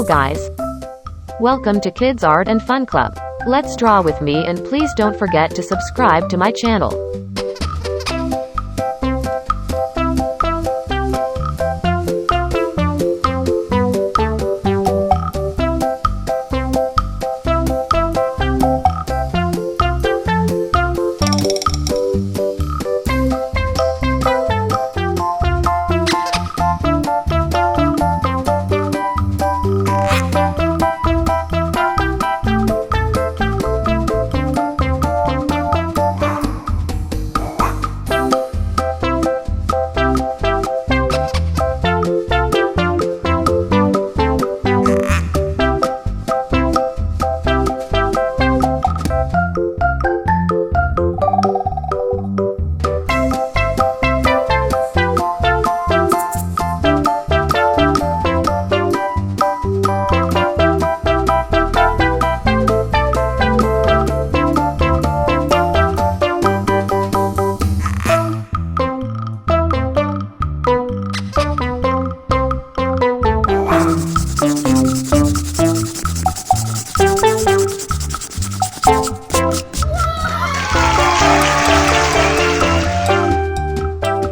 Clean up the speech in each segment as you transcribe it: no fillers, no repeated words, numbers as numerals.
guys. Welcome to Kids Art and Fun Club. Let's draw with me, and please don't forget to subscribe to my channel.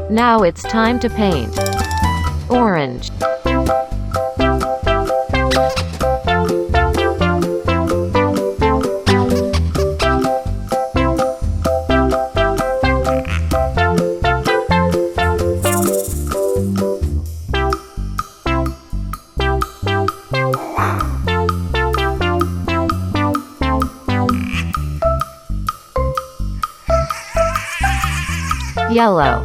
Now it's time to paint. Orange. Yellow.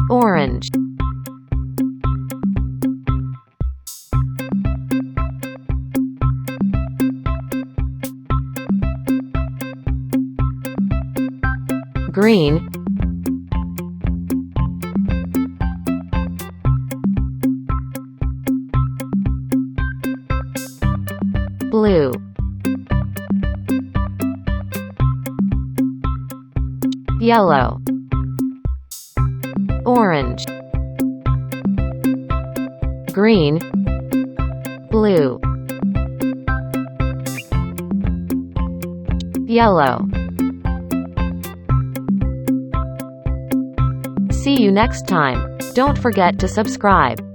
Orange. Green. Blue. Yellow. Orange. Green. Blue. Yellow. See you next time. Don't forget to subscribe.